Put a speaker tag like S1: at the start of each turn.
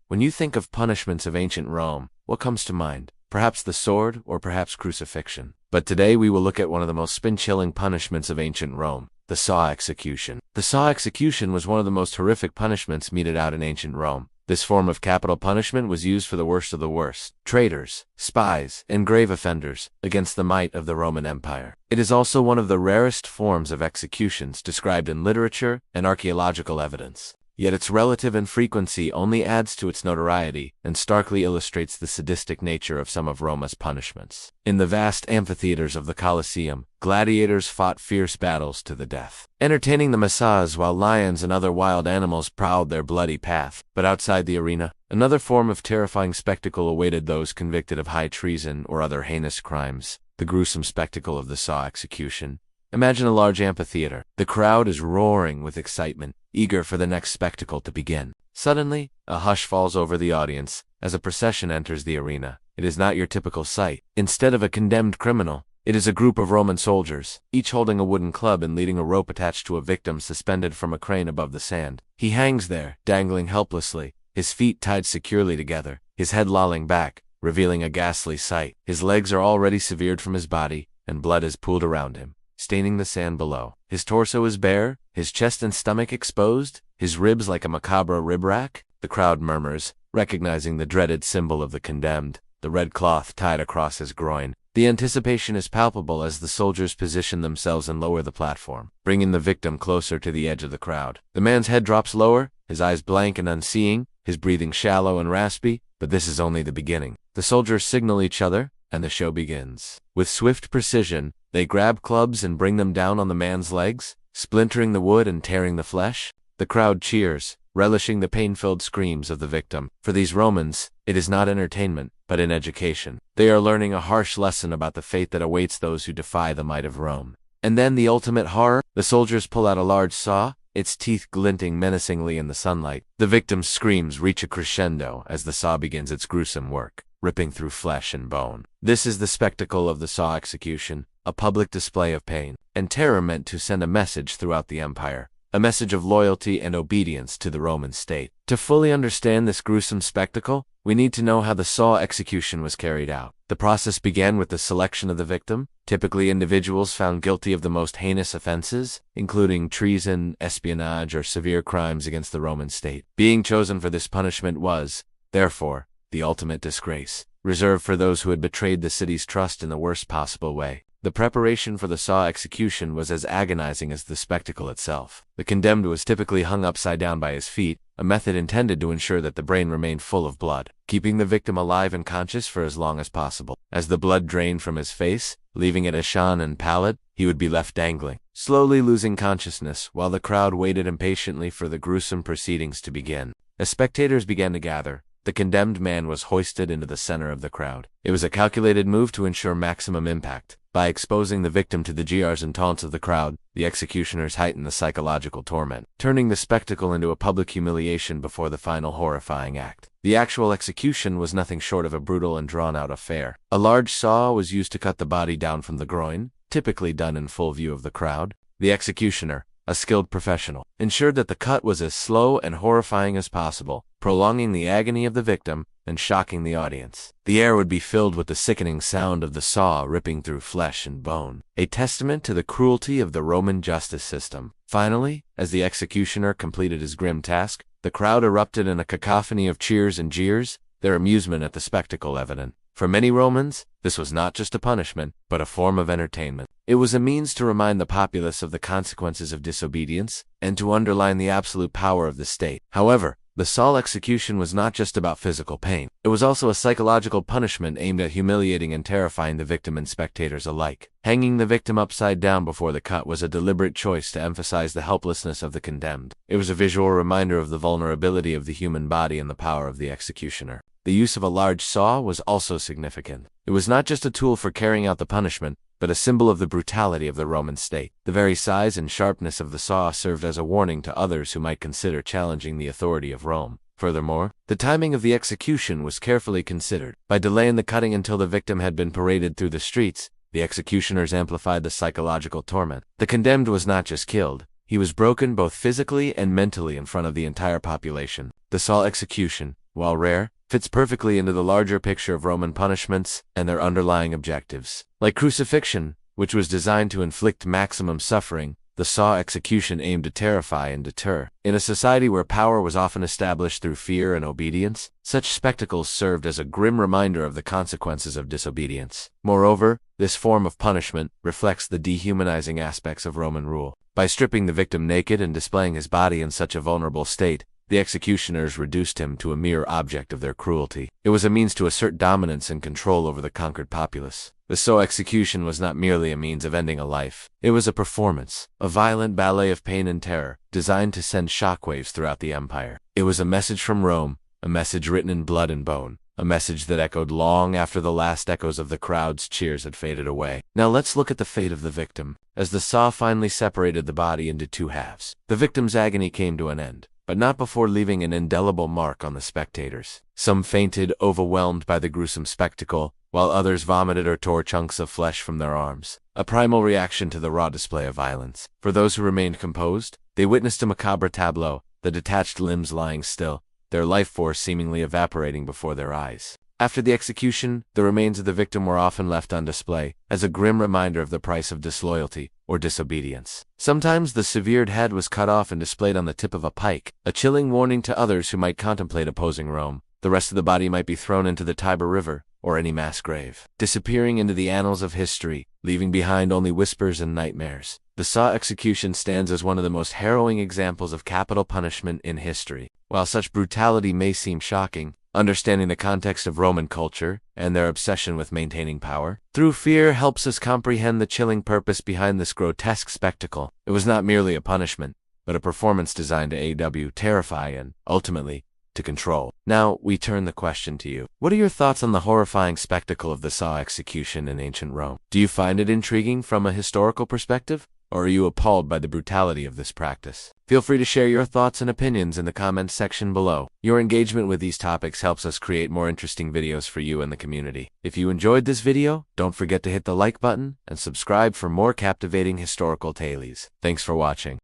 S1: When you think of punishments of ancient Rome, what comes to mind? Perhaps the sword, or perhaps crucifixion. But today we will look at one of the most spine-chilling punishments of ancient Rome, the saw execution. The saw execution was one of the most horrific punishments meted out in ancient Rome. This form of capital punishment was used for the worst of the worst, traitors, spies, and grave offenders, against the might of the Roman Empire. It is also one of the rarest forms of executions described in literature and archaeological evidence. Yet its relative infrequency only adds to its notoriety and starkly illustrates the sadistic nature of some of Rome's punishments. In the vast amphitheaters of the Colosseum, gladiators fought fierce battles to the death, entertaining the masses while lions and other wild animals prowled their bloody path. But outside the arena, another form of terrifying spectacle awaited those convicted of high treason or other heinous crimes, the gruesome spectacle of the saw execution. Imagine a large amphitheater. The crowd is roaring with excitement, eager for the next spectacle to begin. Suddenly, a hush falls over the audience as a procession enters the arena. It is not your typical sight. Instead of a condemned criminal, it is a group of Roman soldiers, each holding a wooden club and leading a rope attached to a victim suspended from a crane above the sand. He hangs there, dangling helplessly, his feet tied securely together, his head lolling back, revealing a ghastly sight. His legs are already severed from his body, and blood is pooled around him, staining the sand below. His torso is bare, his chest and stomach exposed, his ribs like a macabre rib rack. The crowd murmurs, recognizing the dreaded symbol of the condemned, the red cloth tied across his groin. The anticipation is palpable as the soldiers position themselves and lower the platform, bringing the victim closer to the edge of the crowd. The man's head drops lower, his eyes blank and unseeing, his breathing shallow and raspy, but this is only the beginning. The soldiers signal each other, and the show begins. With swift precision, they grab clubs and bring them down on the man's legs, splintering the wood and tearing the flesh. The crowd cheers, relishing the pain-filled screams of the victim. For these Romans, it is not entertainment, but an education. They are learning a harsh lesson about the fate that awaits those who defy the might of Rome. And then the ultimate horror, the soldiers pull out a large saw, its teeth glinting menacingly in the sunlight. The victim's screams reach a crescendo as the saw begins its gruesome work, ripping through flesh and bone. This is the spectacle of the saw execution, a public display of pain and terror meant to send a message throughout the empire, a message of loyalty and obedience to the Roman state. To fully understand this gruesome spectacle, we need to know how the saw execution was carried out. The process began with the selection of the victim, typically individuals found guilty of the most heinous offenses, including treason, espionage, or severe crimes against the Roman state. Being chosen for this punishment was, therefore, the ultimate disgrace, reserved for those who had betrayed the city's trust in the worst possible way. The preparation for the saw execution was as agonizing as the spectacle itself. The condemned was typically hung upside down by his feet, a method intended to ensure that the brain remained full of blood, keeping the victim alive and conscious for as long as possible. As the blood drained from his face, leaving it ashen and pallid, he would be left dangling, slowly losing consciousness, while the crowd waited impatiently for the gruesome proceedings to begin. As spectators began to gather, the condemned man was hoisted into the center of the crowd. It was a calculated move to ensure maximum impact. By exposing the victim to the jeers and taunts of the crowd, the executioners heightened the psychological torment, turning the spectacle into a public humiliation before the final horrifying act. The actual execution was nothing short of a brutal and drawn-out affair. A large saw was used to cut the body down from the groin, typically done in full view of the crowd. The executioner, a skilled professional, ensured that the cut was as slow and horrifying as possible, prolonging the agony of the victim and shocking the audience. The air would be filled with the sickening sound of the saw ripping through flesh and bone, a testament to the cruelty of the Roman justice system. Finally, as the executioner completed his grim task, the crowd erupted in a cacophony of cheers and jeers, their amusement at the spectacle evident. For many Romans, this was not just a punishment, but a form of entertainment. It was a means to remind the populace of the consequences of disobedience, and to underline the absolute power of the state. However, the saw execution was not just about physical pain. It was also a psychological punishment aimed at humiliating and terrifying the victim and spectators alike. Hanging the victim upside down before the cut was a deliberate choice to emphasize the helplessness of the condemned. It was a visual reminder of the vulnerability of the human body and the power of the executioner. The use of a large saw was also significant. It was not just a tool for carrying out the punishment, but a symbol of the brutality of the Roman state. The very size and sharpness of the saw served as a warning to others who might consider challenging the authority of Rome. Furthermore, the timing of the execution was carefully considered. By delaying the cutting until the victim had been paraded through the streets, the executioners amplified the psychological torment. The condemned was not just killed, he was broken both physically and mentally in front of the entire population. The saw execution, while rare, fits perfectly into the larger picture of Roman punishments and their underlying objectives. Like crucifixion, which was designed to inflict maximum suffering, the saw execution aimed to terrify and deter. In a society where power was often established through fear and obedience, such spectacles served as a grim reminder of the consequences of disobedience. Moreover, this form of punishment reflects the dehumanizing aspects of Roman rule. By stripping the victim naked and displaying his body in such a vulnerable state, the executioners reduced him to a mere object of their cruelty. It was a means to assert dominance and control over the conquered populace. The saw execution was not merely a means of ending a life. It was a performance, a violent ballet of pain and terror, designed to send shockwaves throughout the empire. It was a message from Rome, a message written in blood and bone, a message that echoed long after the last echoes of the crowd's cheers had faded away. Now let's look at the fate of the victim. As the saw finally separated the body into two halves, the victim's agony came to an end, but not before leaving an indelible mark on the spectators. Some fainted, overwhelmed by the gruesome spectacle, while others vomited or tore chunks of flesh from their arms, a primal reaction to the raw display of violence. For those who remained composed, they witnessed a macabre tableau, the detached limbs lying still, their life force seemingly evaporating before their eyes. After the execution, the remains of the victim were often left on display, as a grim reminder of the price of disloyalty or disobedience. Sometimes the severed head was cut off and displayed on the tip of a pike, a chilling warning to others who might contemplate opposing Rome. The rest of the body might be thrown into the Tiber River, or any mass grave, disappearing into the annals of history, leaving behind only whispers and nightmares. The saw execution stands as one of the most harrowing examples of capital punishment in history. While such brutality may seem shocking, understanding the context of Roman culture and their obsession with maintaining power through fear helps us comprehend the chilling purpose behind this grotesque spectacle. It was not merely a punishment, but a performance designed to terrify and, ultimately, to control. Now, we turn the question to you. What are your thoughts on the horrifying spectacle of the saw execution in ancient Rome? Do you find it intriguing from a historical perspective? Or are you appalled by the brutality of this practice? Feel free to share your thoughts and opinions in the comments section below. Your engagement with these topics helps us create more interesting videos for you and the community. If you enjoyed this video, don't forget to hit the like button and subscribe for more captivating historical tales. Thanks for watching.